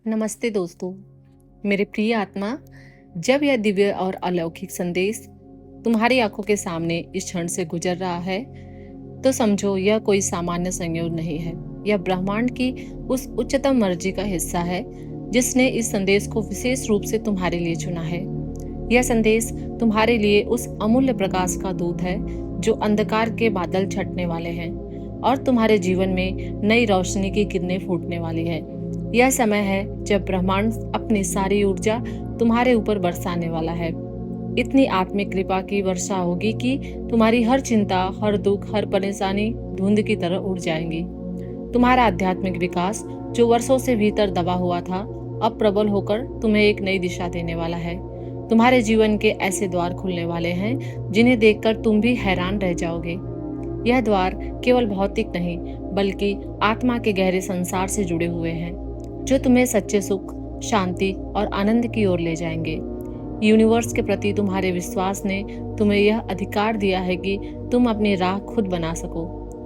नमस्ते दोस्तों। मेरे प्रिय आत्मा, जब यह दिव्य और अलौकिक संदेश तुम्हारी आंखों के सामने इस क्षण से गुजर रहा है, तो समझो यह कोई सामान्य संयोग नहीं है। यह ब्रह्मांड की उस उच्चतम मर्जी का हिस्सा है जिसने इस संदेश को विशेष रूप से तुम्हारे लिए चुना है। यह संदेश तुम्हारे लिए उस अमूल्य प्रकाश का दूत है जो अंधकार के बादल छटने वाले हैं और तुम्हारे जीवन में नई रोशनी की किरणें फूटने वाली है। यह समय है जब ब्रह्मांड अपनी सारी ऊर्जा तुम्हारे ऊपर बरसाने वाला है। इतनी आत्मिक कृपा की वर्षा होगी कि तुम्हारी हर चिंता, हर दुख, हर परेशानी धुंध की तरह उड़ जाएंगी। तुम्हारा आध्यात्मिक विकास जो वर्षों से भीतर दबा हुआ था, अब प्रबल होकर तुम्हें एक नई दिशा देने वाला है। तुम्हारे जीवन के ऐसे द्वार खुलने वाले हैं जिन्हें देखकर तुम भी हैरान रह जाओगे। यह द्वार केवल भौतिक नहीं, बल्कि आत्मा के गहरे संसार से जुड़े हुए हैं, जो तुम्हें सच्चे सुख, शांति और आनंद की ओर ले जाएंगे। यूनिवर्स के प्रति तुम्हारे विश्वास ने तुम्हें यह अधिकार दिया है कि तुम अपनी राह खुद बना सको,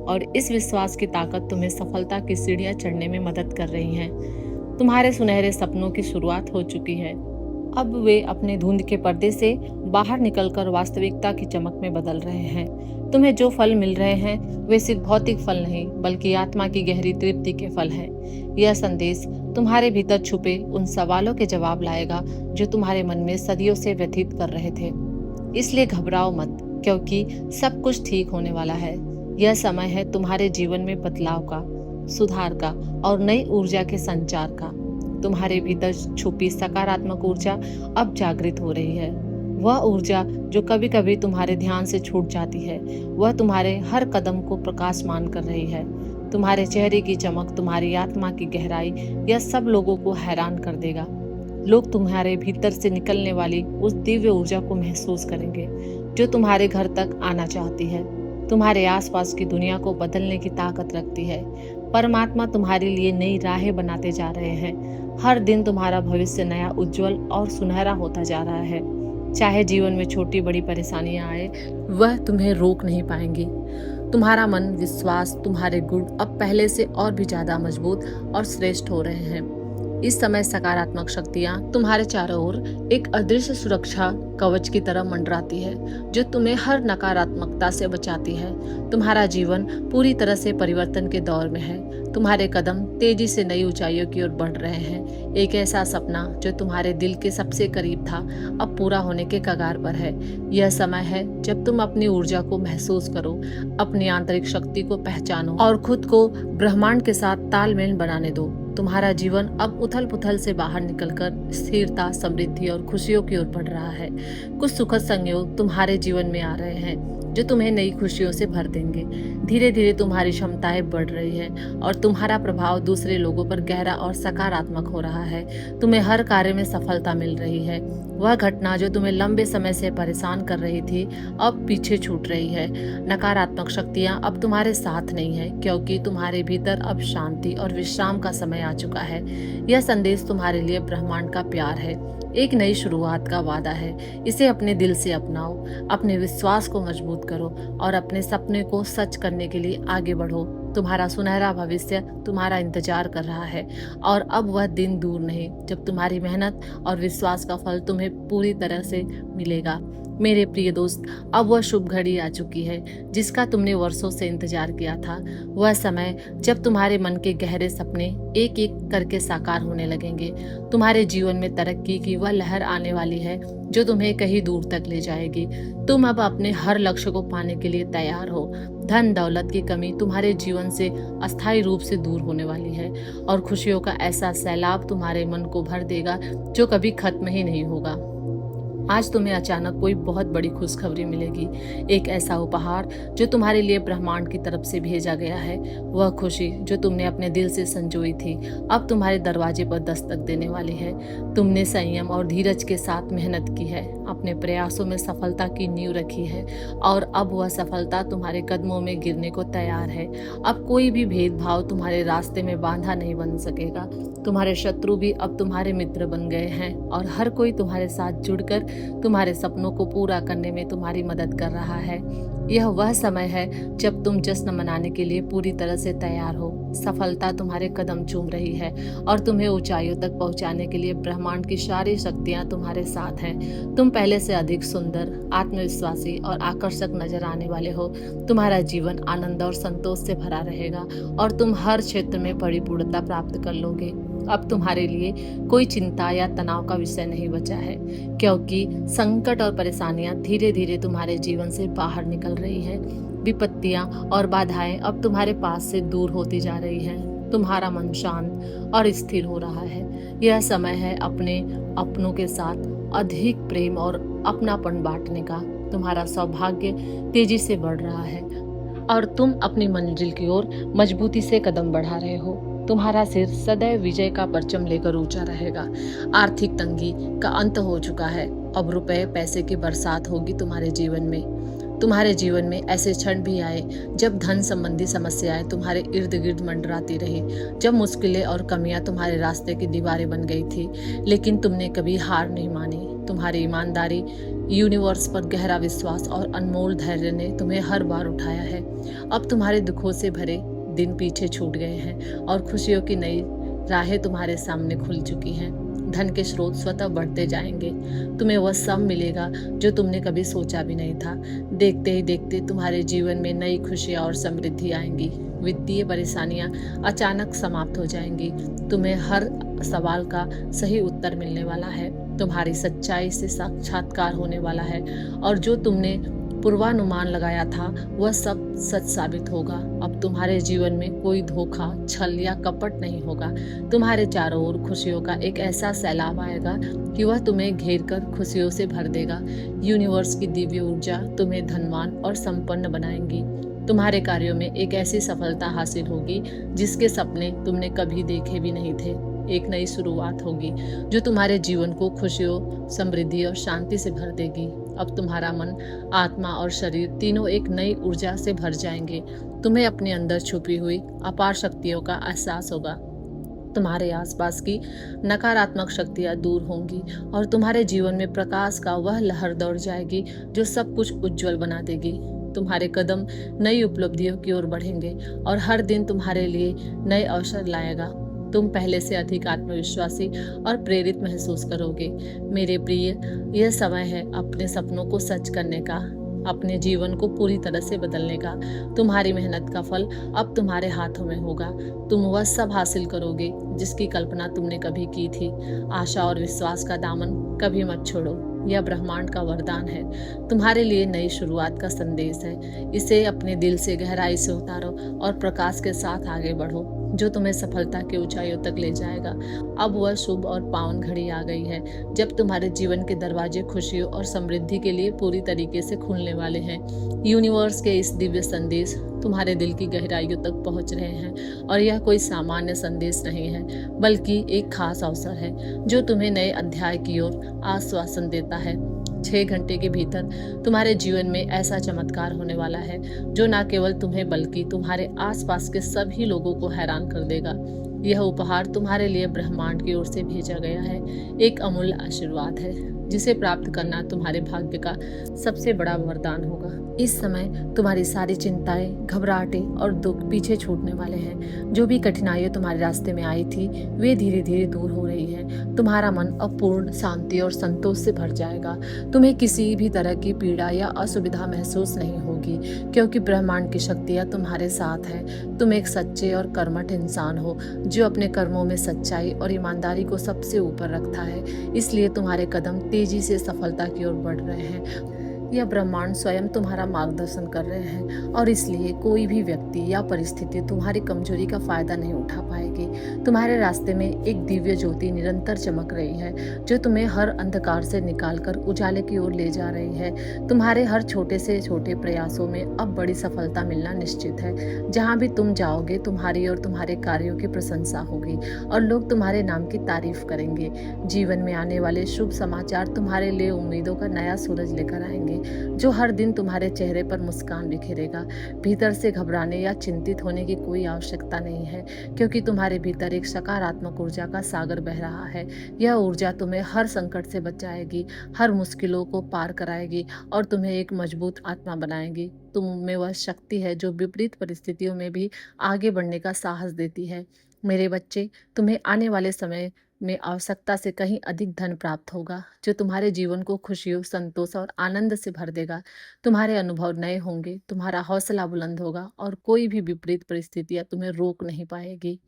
और इस विश्वास की ताकत तुम्हें सफलता की सीढ़ियां चढ़ने में मदद कर रही है। तुम्हारे सुनहरे सपनों की शुरुआत हो चुकी है। अब वे अपने धुंध के पर्दे से बाहर निकलकर वास्तविकता की चमक में बदल रहे हैं। तुम्हें जो फल मिल रहे हैं वे सिर्फ भौतिक फल नहीं, बल्कि आत्मा की गहरी तृप्ति के फल हैं। यह संदेश तुम्हारे भीतर छुपे उन सवालों के जवाब लाएगा जो तुम्हारे मन में सदियों से व्यथित कर रहे थे। इसलिए घबराओ मत, क्योंकि सब कुछ ठीक होने वाला है। यह समय है तुम्हारे जीवन में बदलाव का, सुधार का और नई ऊर्जा के संचार का। तुम्हारे भीतर छुपी सकारात्मक ऊर्जा अब जागृत हो रही है। वह ऊर्जा जो कभी कभी तुम्हारे ध्यान से छूट जाती है, वह तुम्हारे हर कदम को प्रकाशमान कर रही है। तुम्हारे चेहरे की चमक, तुम्हारी आत्मा की गहराई, यह सब लोगों को हैरान कर देगा। लोग तुम्हारे भीतर से निकलने वाली उस दिव्य ऊर्जा को महसूस करेंगे जो तुम्हारे घर तक आना चाहती है, तुम्हारे आसपास की दुनिया को बदलने की ताकत रखती है। परमात्मा तुम्हारे लिए नई राहें बनाते जा रहे हैं। हर दिन तुम्हारा भविष्य नया, उज्जवल और सुनहरा होता जा रहा है। चाहे जीवन में छोटी बड़ी परेशानियां आए, वह तुम्हें रोक नहीं पाएंगी। तुम्हारा मन, विश्वास, तुम्हारे गुण अब पहले से और भी ज्यादा मजबूत और श्रेष्ठ हो रहे हैं। इस समय सकारात्मक शक्तियां तुम्हारे चारों ओर एक अदृश्य सुरक्षा कवच की तरह मंडराती है, जो तुम्हें हर नकारात्मकता से बचाती है। तुम्हारा जीवन पूरी तरह से परिवर्तन के दौर में है। तुम्हारे कदम तेजी से नई ऊंचाइयों की ओर बढ़ रहे हैं। एक ऐसा सपना जो तुम्हारे दिल के सबसे करीब था, अब पूरा होने के कगार पर है। यह समय है जब तुम अपनी ऊर्जा को महसूस करो, अपनी आंतरिक शक्ति को पहचानो और खुद को ब्रह्मांड के साथ तालमेल बनाने दो। तुम्हारा जीवन अब उथल पुथल से बाहर निकलकर स्थिरता, समृद्धि और खुशियों की ओर बढ़ रहा है। कुछ सुखद संयोग तुम्हारे जीवन में आ रहे हैं जो तुम्हें नई खुशियों से भर देंगे। धीरे धीरे तुम्हारी क्षमताएं बढ़ रही हैं और तुम्हारा प्रभाव दूसरे लोगों पर गहरा और सकारात्मक हो रहा है। तुम्हें हर कार्य में सफलता मिल रही है। वह घटना जो तुम्हें लंबे समय से परेशान कर रही थी, अब पीछे छूट रही है। नकारात्मक शक्तियां अब तुम्हारे साथ नहीं है, क्योंकि तुम्हारे भीतर अब शांति और विश्राम का समय आ चुका है। यह संदेश तुम्हारे लिए ब्रह्मांड का प्यार है, एक नई शुरुआत का वादा है। इसे अपने दिल से अपनाओ, अपने विश्वास को मजबूत करो और अपने सपने को सच करने के लिए आगे बढ़ो। तुम्हारा सुनहरा भविष्य तुम्हारा इंतजार कर रहा है, और अब वह दिन दूर नहीं जब तुम्हारी मेहनत और विश्वास का फल तुम्हें पूरी तरह से मिलेगा। मेरे प्रिय दोस्त, अब वह शुभ घड़ी आ चुकी है जिसका तुमने वर्षों से इंतजार किया था। वह समय जब तुम्हारे मन के गहरे सपने एक एक करके साकार होने लगेंगे। तुम्हारे जीवन में तरक्की की वह लहर आने वाली है जो तुम्हें कहीं दूर तक ले जाएगी। तुम अब अपने हर लक्ष्य को पाने के लिए तैयार हो। धन दौलत की कमी तुम्हारे जीवन से अस्थायी रूप से दूर होने वाली है, और खुशियों का ऐसा सैलाब तुम्हारे मन को भर देगा जो कभी खत्म ही नहीं होगा। आज तुम्हें अचानक कोई बहुत बड़ी खुशखबरी मिलेगी, एक ऐसा उपहार जो तुम्हारे लिए ब्रह्मांड की तरफ से भेजा गया है। वह खुशी जो तुमने अपने दिल से संजोई थी, अब तुम्हारे दरवाजे पर दस्तक देने वाली है। तुमने संयम और धीरज के साथ मेहनत की है, अपने प्रयासों में सफलता की नींव रखी है, और अब वह सफलता तुम्हारे कदमों में गिरने को तैयार है। अब कोई भी भेदभाव तुम्हारे रास्ते में बाधा नहीं बन सकेगा। तुम्हारे शत्रु भी अब तुम्हारे मित्र बन गए हैं, और हर कोई तुम्हारे साथ जुड़कर तुम्हारे सपनों को पूरा करने में तुम्हारी मदद कर रहा है। यह वह समय है जब तुम जश्न मनाने के लिए पूरी तरह से तैयार हो। सफलता तुम्हारे कदम चूम रही है और तुम्हें ऊंचाइयों तक पहुंचाने के लिए ब्रह्मांड की सारी शक्तियां तुम्हारे साथ हैं। तुम पहले से अधिक सुंदर, आत्मविश्वासी और आकर्षक नजर आने वाले हो। तुम्हारा जीवन आनंद और संतोष से भरा रहेगा और तुम हर क्षेत्र में परिपूर्णता प्राप्त कर लोगे। अब तुम्हारे लिए कोई चिंता या तनाव का विषय नहीं बचा है, क्योंकि संकट और परेशानियां धीरे धीरे तुम्हारे जीवन से बाहर निकल रही है। विपत्तियां और बाधाएं अब तुम्हारे पास से दूर होती जा रही हैं। तुम्हारा मन शांत और स्थिर हो रहा है। यह समय है अपने अपनों के साथ अधिक प्रेम और अपनापन बांटने का। तुम्हारा सौभाग्य तेजी से बढ़ रहा है और तुम अपनी मंजिल की ओर मजबूती से कदम बढ़ा रहे हो। तुम्हारा सिर सदैव विजय का परचम लेकर ऊंचा रहेगा। आर्थिक तंगी का अंत हो चुका है। अब रुपए पैसे की बरसात होगी तुम्हारे जीवन में। तुम्हारे जीवन में ऐसे क्षण भी आए जब धन संबंधी समस्याएं तुम्हारे इर्द गिर्द मंडराती रही, जब मुश्किलें और कमियां तुम्हारे रास्ते की दीवारें बन गई थी, लेकिन तुमने कभी हार नहीं मानी। तुम्हारी ईमानदारी, यूनिवर्स पर गहरा विश्वास और अनमोल धैर्य ने तुम्हें हर बार उठाया है। अब तुम्हारे दुखों से भरे दिन पीछे छूट गए हैं और खुशियों की नई राहें तुम्हारे सामने खुल चुकी हैं। धन के स्रोत स्वतः बढ़ते जाएंगे। तुम्हें वह सब मिलेगा जो तुमने कभी सोचा भी नहीं था। देखते ही देखते तुम्हारे जीवन में नई खुशियां और समृद्धि आएंगी। वित्तीय परेशानियां अचानक समाप्त हो जाएंगी। तुम्हें हर सवाल का सही उत्तर मिलने वाला है। तुम्हारी सच्चाई से साक्षात्कार होने वाला है और जो तुमने पूर्वानुमान लगाया था वह सब सच साबित होगा। अब तुम्हारे जीवन में कोई धोखा, छल या कपट नहीं होगा। तुम्हारे चारों ओर खुशियों का एक ऐसा सैलाब आएगा कि वह तुम्हें घेर कर खुशियों से भर देगा। यूनिवर्स की दिव्य ऊर्जा तुम्हें धनवान और संपन्न बनाएंगी। तुम्हारे कार्यों में एक ऐसी सफलता हासिल होगी जिसके सपने तुमने कभी देखे भी नहीं थे। एक नई शुरुआत होगी जो तुम्हारे जीवन को खुशियों, समृद्धि और शांति से भर देगी। अब तुम्हारा मन, आत्मा और शरीर तीनों एक नई ऊर्जा से भर जाएंगे। तुम्हें अपने अंदर छुपी हुई अपार शक्तियों का एहसास होगा। तुम्हारे आसपास की नकारात्मक शक्तियां दूर होंगी और तुम्हारे जीवन में प्रकाश का वह लहर दौड़ जाएगी जो सब कुछ उज्जवल बना देगी। तुम्हारे कदम नई उपलब्धियों की ओर बढ़ेंगे और हर दिन तुम्हारे लिए नए अवसर लाएगा। तुम पहले से अधिक आत्मविश्वासी और प्रेरित महसूस करोगे। मेरे प्रिय, यह समय है अपने सपनों को सच करने का, अपने जीवन को पूरी तरह से बदलने का। तुम्हारी मेहनत का फल अब तुम्हारे हाथों में होगा। तुम वह सब हासिल करोगे जिसकी कल्पना तुमने कभी की थी। आशा और विश्वास का दामन कभी मत छोड़ो। यह ब्रह्मांड का वरदान है, तुम्हारे लिए नई शुरुआत का संदेश है। इसे अपने दिल से गहराई से उतारो और प्रकाश के साथ आगे बढ़ो, जो तुम्हें सफलता की ऊंचाइयों तक ले जाएगा। अब वह शुभ और पावन घड़ी आ गई है जब तुम्हारे जीवन के दरवाजे खुशियों और समृद्धि के लिए पूरी तरीके से खुलने वाले हैं। यूनिवर्स के इस दिव्य संदेश तुम्हारे दिल की गहराइयों तक पहुंच रहे हैं और यह कोई सामान्य संदेश नहीं है, बल्कि एक खास अवसर है जो तुम्हें नए अध्याय की ओर आश्वासन देता है। 6 घंटे के भीतर तुम्हारे जीवन में ऐसा चमत्कार होने वाला है जो न केवल तुम्हें बल्कि तुम्हारे आसपास के सभी लोगों को हैरान कर देगा। यह उपहार तुम्हारे लिए ब्रह्मांड की ओर से भेजा गया है, एक अमूल्य आशीर्वाद है जिसे प्राप्त करना तुम्हारे भाग्य का सबसे बड़ा वरदान होगा। इस समय तुम्हारी सारी चिंताएं, घबराहटें और दुख पीछे छूटने वाले हैं। जो भी कठिनाइयां तुम्हारे रास्ते में आई थी वे धीरे धीरे दूर हो रही हैं। तुम्हारा मन अपूर्ण शांति और संतोष से भर जाएगा। तुम्हें किसी भी तरह की पीड़ा या असुविधा महसूस नहीं होगी, क्योंकि ब्रह्मांड की शक्तियां तुम्हारे साथ है। तुम एक सच्चे और कर्मठ इंसान हो जो अपने कर्मों में सच्चाई और ईमानदारी को सबसे ऊपर रखता है। इसलिए तुम्हारे कदम तेजी से सफलता की ओर बढ़ रहे हैं। यह ब्रह्मांड स्वयं तुम्हारा मार्गदर्शन कर रहे हैं और इसलिए कोई भी व्यक्ति या परिस्थिति तुम्हारी कमजोरी का फायदा नहीं उठा पाएगी। तुम्हारे रास्ते में एक दिव्य ज्योति निरंतर चमक रही है जो तुम्हें हर अंधकार से निकालकर उजाले की ओर ले जा रही है। तुम्हारे हर छोटे से छोटे प्रयासों में अब बड़ी सफलता मिलना निश्चित है। जहाँ भी तुम जाओगे तुम्हारी और तुम्हारे कार्यों की प्रशंसा होगी और लोग तुम्हारे नाम की तारीफ करेंगे। जीवन में आने वाले शुभ समाचार तुम्हारे लिए उम्मीदों का नया सूरज लेकर आएंगे जो हर दिन तुम्हारे चेहरे पर मुस्कान बिखेरेगा। भीतर से घबराने या चिंतित होने की कोई आवश्यकता नहीं है, क्योंकि तुम्हारे तुम्हारे भीतर एक सकारात्मक ऊर्जा का सागर बह रहा है। यह ऊर्जा तुम्हें हर संकट से बचाएगी, हर मुश्किलों को पार कराएगी और तुम्हें एक मजबूत आत्मा बनाएगी। तुम में वह शक्ति है जो विपरीत परिस्थितियों में भी आगे बढ़ने का साहस देती है। मेरे बच्चे, तुम्हें आने वाले समय में आवश्यकता से कहीं अधिक धन प्राप्त होगा, जो तुम्हारे जीवन को खुशियों, संतोष और आनंद से भर देगा। तुम्हारे अनुभव नए होंगे, तुम्हारा हौसला बुलंद होगा और कोई भी विपरीत परिस्थितियां तुम्हें रोक नहीं पाएगी।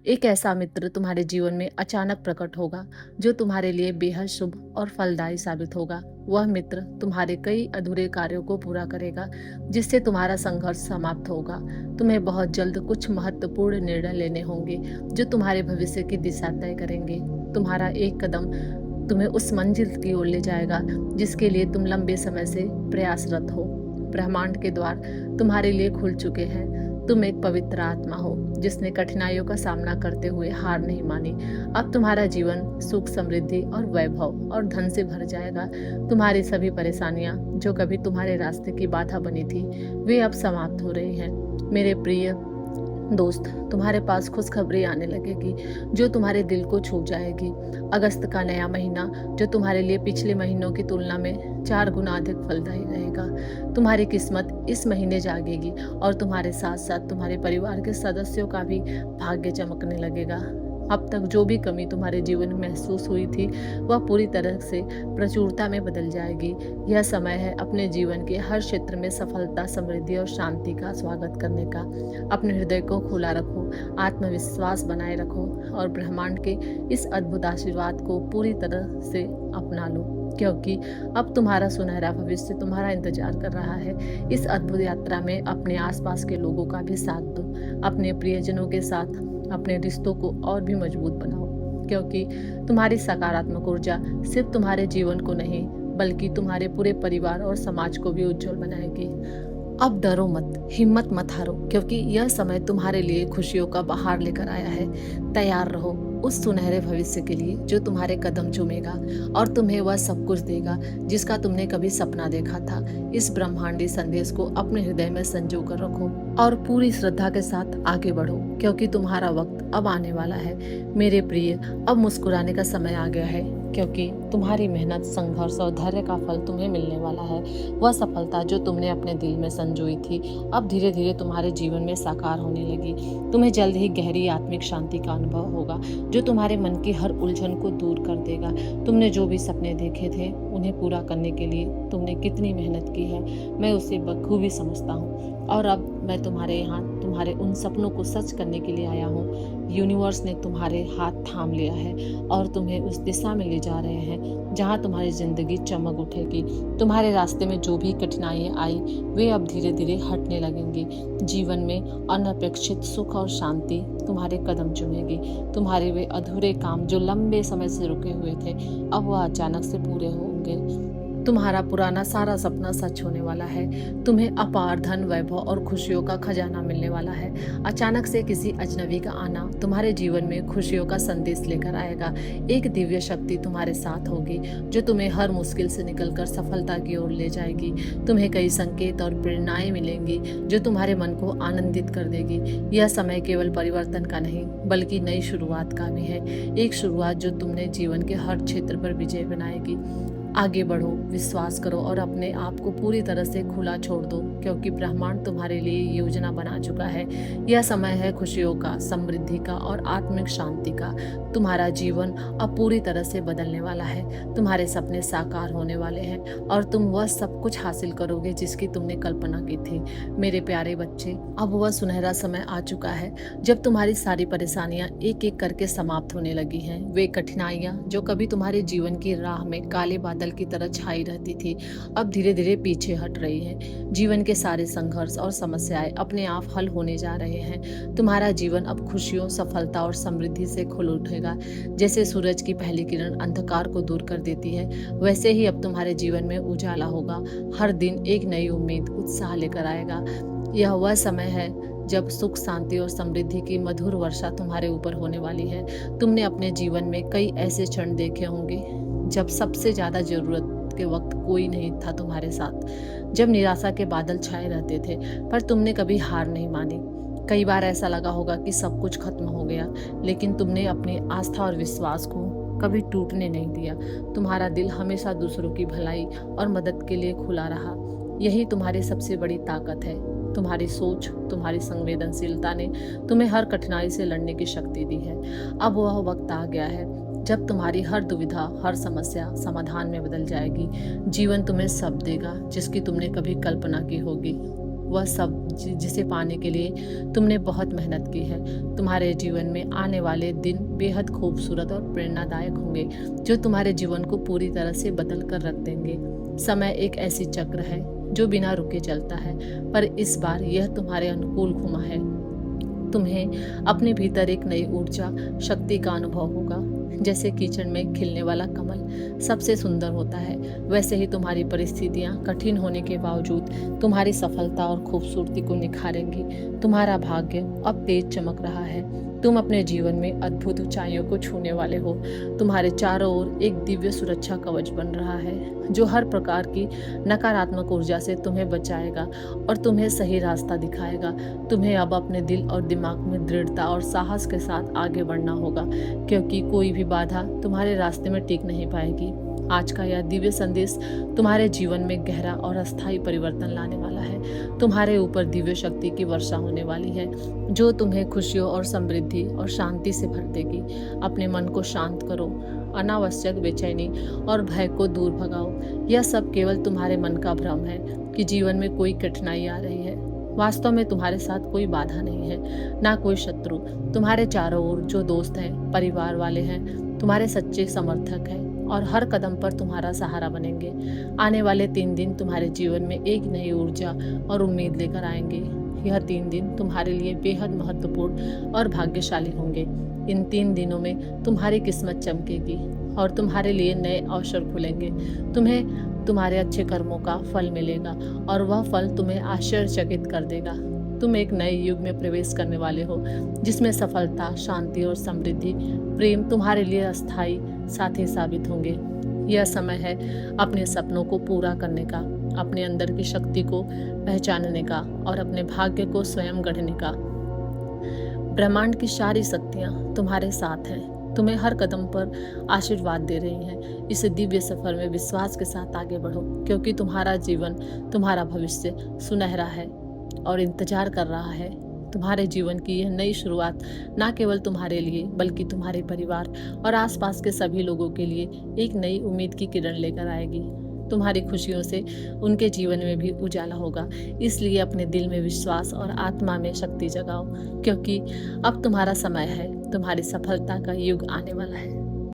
एक ऐसा मित्र तुम्हारे जीवन में अचानक प्रकट होगा जो तुम्हारे लिए बेहद शुभ और फलदायी साबित होगा। वह मित्र तुम्हारे कई अधूरे कार्यों को पूरा करेगा, जिससे तुम्हारा संघर्ष समाप्त होगा। तुम्हें बहुत जल्द कुछ महत्वपूर्ण निर्णय लेने होंगे जो तुम्हारे भविष्य की दिशा तय करेंगे। तुम्हारा एक कदम तुम्हें उस मंजिल की ओर ले जाएगा जिसके लिए तुम लंबे समय से प्रयासरत हो। ब्रह्मांड के द्वार तुम्हारे लिए खुल चुके हैं। तुम एक पवित्र आत्मा हो जिसने कठिनाइयों का सामना करते हुए हार नहीं मानी। अब तुम्हारा जीवन सुख, समृद्धि और वैभव और धन से भर जाएगा। तुम्हारी सभी परेशानियां जो कभी तुम्हारे रास्ते की बाधा बनी थी, वे अब समाप्त हो रही हैं। मेरे प्रिय दोस्त, तुम्हारे पास खुशखबरी आने लगेगी जो तुम्हारे दिल को छू जाएगी। अगस्त का नया महीना, जो तुम्हारे लिए पिछले महीनों की तुलना में 4 गुना अधिक फलदायी रहेगा। तुम्हारी किस्मत इस महीने जागेगी और तुम्हारे साथ साथ तुम्हारे परिवार के सदस्यों का भी भाग्य चमकने लगेगा। अब तक जो भी कमी तुम्हारे जीवन में महसूस हुई थी, वह पूरी तरह से प्रचुरता में बदल जाएगी। यह समय है अपने जीवन के हर क्षेत्र में सफलता, समृद्धि और शांति का स्वागत करने का। अपने हृदय को खुला रखो, आत्मविश्वास बनाए रखो और ब्रह्मांड के इस अद्भुत आशीर्वाद को पूरी तरह से अपना लो, क्योंकि अब तुम्हारा सुनहरा भविष्य तुम्हारा इंतजार कर रहा है। इस अद्भुत यात्रा में अपने आसपास के लोगों का भी साथ दो। अपने प्रियजनों के साथ अपने रिश्तों को और भी मजबूत बनाओ, क्योंकि तुम्हारी सकारात्मक ऊर्जा सिर्फ तुम्हारे जीवन को नहीं, बल्कि तुम्हारे पूरे परिवार और समाज को भी उज्जवल बनाएगी। अब डरो मत, हिम्मत मत हारो, क्योंकि यह समय तुम्हारे लिए खुशियों का बहार लेकर आया है। तैयार रहो उस सुनहरे भविष्य के लिए जो तुम्हारे कदम चूमेगा और तुम्हें वह सब कुछ देगा जिसका तुमने कभी सपना देखा था। इस ब्रह्मांडी संदेश को अपने हृदय में संजो कर रखो और पूरी श्रद्धा के साथ आगे बढ़ो, क्योंकि तुम्हारा वक्त अब आने वाला है। मेरे प्रिय, अब मुस्कुराने का समय आ गया है, क्योंकि तुम्हारी मेहनत, संघर्ष और धैर्य का फल तुम्हें मिलने वाला है। वह सफलता जो तुमने अपने दिल में संजोई थी, अब धीरे धीरे तुम्हारे जीवन में साकार होने लगी। तुम्हें जल्द ही गहरी आत्मिक शांति का अनुभव होगा जो तुम्हारे मन की हर उलझन को दूर कर देगा। तुमने जो भी सपने देखे थे, उन्हें पूरा करने के लिए तुमने कितनी मेहनत की है, मैं उसे बखूबी समझता हूँ। और अब मैं तुम्हारे यहाँ तुम्हारे उन सपनों को सच करने के लिए आया हूँ। यूनिवर्स ने तुम्हारे हाथ थाम लिया है और तुम्हें उस दिशा में ले जा रहे हैं जहाँ तुम्हारी जिंदगी चमक उठेगी। तुम्हारे रास्ते में जो भी कठिनाइयाँ आई, वे अब धीरे धीरे हटने लगेंगी। जीवन में अनपेक्षित सुख और शांति तुम्हारे कदम चूमेगी। तुम्हारे वे अधूरे काम जो लंबे समय से रुके हुए थे, अब वह अचानक से पूरे होंगे। तुम्हारा पुराना सारा सपना सच होने वाला है। तुम्हें अपार धन, वैभव और खुशियों का खजाना मिलने वाला है। अचानक से किसी अजनबी का आना तुम्हारे जीवन में खुशियों का संदेश लेकर आएगा। एक दिव्य शक्ति तुम्हारे साथ होगी जो तुम्हें हर मुश्किल से निकलकर सफलता की ओर ले जाएगी। तुम्हें कई संकेत और प्रेरणाएं मिलेंगी जो तुम्हारे मन को आनंदित कर देगी। यह समय केवल परिवर्तन का नहीं, बल्कि नई शुरुआत का भी है। एक शुरुआत जो तुमने जीवन के हर क्षेत्र पर विजय बनाएगी। आगे बढ़ो, विश्वास करो और अपने आप को पूरी तरह से खुला छोड़ दो, क्योंकि ब्रह्मांड तुम्हारे लिए योजना बना चुका है। यह समय है खुशियों का, समृद्धि का और आत्मिक शांति का। तुम्हारा जीवन अब पूरी तरह से बदलने वाला है। तुम्हारे सपने साकार होने वाले हैं और तुम वह सब कुछ हासिल करोगे जिसकी तुमने कल्पना की थी। मेरे प्यारे बच्चे, अब वह सुनहरा समय आ चुका है जब तुम्हारी सारी परेशानियां एक एक करके समाप्त होने लगी हैं। वे कठिनाइयां जो कभी तुम्हारे जीवन की राह में काले बादल की तरह छाई रहती थी, अब धीरे धीरे पीछे हट रही है। जीवन के सारे संघर्ष और समस्याएं अपने आप हल होने जा रहे हैं। तुम्हारा जीवन अब खुशियों, सफलता और समृद्धि से खुल उठेगा। जैसे सूरज की पहली किरण अंधकार को दूर कर देती है, वैसे ही अब तुम्हारे जीवन में उजाला होगा। हर दिन एक नई उम्मीद, उत्साह लेकर आएगा। यह वह समय है जब सुख, शांति और समृद्धि की मधुर वर्षा तुम्हारे ऊपर होने वाली है। तुमने अपने जीवन में कई ऐसे क्षण देखे होंगे जब सबसे ज्यादा जरूरत के वक्त कोई नहीं था तुम्हारे साथ, जब निराशा के बादल छाए रहते थे, पर तुमने कभी हार नहीं मानी। कई बार ऐसा लगा होगा कि सब कुछ खत्म हो गया, लेकिन तुमने अपनी आस्था और विश्वास को कभी टूटने नहीं दिया। तुम्हारा दिल हमेशा दूसरों की भलाई और मदद के लिए खुला रहा। यही तुम्हारी सबसे बड़ी ताकत है। तुम्हारी सोच, तुम्हारी संवेदनशीलता ने तुम्हें हर कठिनाई से लड़ने की शक्ति दी है। अब वह वक्त आ गया है जब तुम्हारी हर दुविधा, हर समस्या समाधान में बदल जाएगी। जीवन तुम्हें सब देगा जिसकी तुमने कभी कल्पना की होगी। वह सब जिसे पाने के लिए तुमने बहुत मेहनत की है। तुम्हारे जीवन में आने वाले दिन बेहद खूबसूरत और प्रेरणादायक होंगे, जो तुम्हारे जीवन को पूरी तरह से बदल कर रख देंगे। समय एक ऐसी चक्र है जो बिना रुके चलता है, पर इस बार यह तुम्हारे अनुकूल घुमा है। तुम्हें अपने भीतर एक नई ऊर्जा, शक्ति का अनुभव होगा। जैसे कीचड़ में खिलने वाला कमल सबसे सुंदर होता है, वैसे ही तुम्हारी परिस्थितियां कठिन होने के बावजूद तुम्हारी सफलता और खूबसूरती को निखारेंगी। तुम्हारा भाग्य अब तेज चमक रहा है। तुम अपने जीवन में अद्भुत ऊंचाइयों को छूने वाले हो। तुम्हारे चारों ओर एक दिव्य सुरक्षा कवच बन रहा है, जो हर प्रकार की नकारात्मक ऊर्जा से तुम्हें बचाएगा और तुम्हें सही रास्ता दिखाएगा। तुम्हें अब अपने दिल और दिमाग में दृढ़ता और साहस के साथ आगे बढ़ना होगा, क्योंकि कोई भी बाधा तुम्हारे रास्ते में टिक नहीं पाएगी। आज का यह दिव्य संदेश तुम्हारे जीवन में गहरा और अस्थायी परिवर्तन लाने वाला है। तुम्हारे ऊपर दिव्य शक्ति की वर्षा होने वाली है, जो तुम्हें खुशियों और समृद्धि और शांति से भर देगी। अपने मन को शांत करो, अनावश्यक बेचैनी और भय को दूर भगाओ। यह सब केवल तुम्हारे मन का भ्रम है कि जीवन में कोई कठिनाई आ रही है। वास्तव में तुम्हारे साथ कोई बाधा नहीं है, ना कोई शत्रु। तुम्हारे चारों ओर जो दोस्त हैं, परिवार वाले हैं, तुम्हारे सच्चे समर्थक हैं और हर कदम पर तुम्हारा सहारा बनेंगे। आने वाले 3 दिन तुम्हारे जीवन में एक नई ऊर्जा और उम्मीद लेकर आएंगे। यह 3 दिन तुम्हारे लिए बेहद महत्वपूर्ण और भाग्यशाली होंगे। इन 3 दिनों में तुम्हारी किस्मत चमकेगी और तुम्हारे लिए नए अवसर खुलेंगे। तुम्हें तुम्हारे अच्छे कर्मों का फल मिलेगा और वह फल तुम्हें आश्चर्यचकित कर देगा। तुम एक नए युग में प्रवेश करने वाले हो, जिसमें सफलता, शांति और समृद्धि, प्रेम तुम्हारे लिए अस्थायी साथी साबित होंगे। यह समय है अपने सपनों को पूरा करने का, अपने अंदर की शक्ति को पहचानने का और अपने भाग्य को स्वयं गढ़ने का। ब्रह्मांड की सारी शक्तियाँ तुम्हारे साथ हैं, तुम्हें हर कदम पर आशीर्वाद दे रही हैं। इस दिव्य सफर में विश्वास के साथ आगे बढ़ो, क्योंकि तुम्हारा जीवन, तुम्हारा भविष्य सुनहरा है और इंतजार कर रहा है। तुम्हारे जीवन की यह नई शुरुआत न केवल तुम्हारे लिए, बल्कि तुम्हारे परिवार और आसपास के सभी लोगों के लिए एक नई उम्मीद की किरण लेकर आएगी। तुम्हारी खुशियों से उनके जीवन में भी उजाला होगा। इसलिए अपने दिल में विश्वास और आत्मा में शक्ति जगाओ, क्योंकि अब तुम्हारा समय है। तुम्हारी सफलता का युग आने वाला है।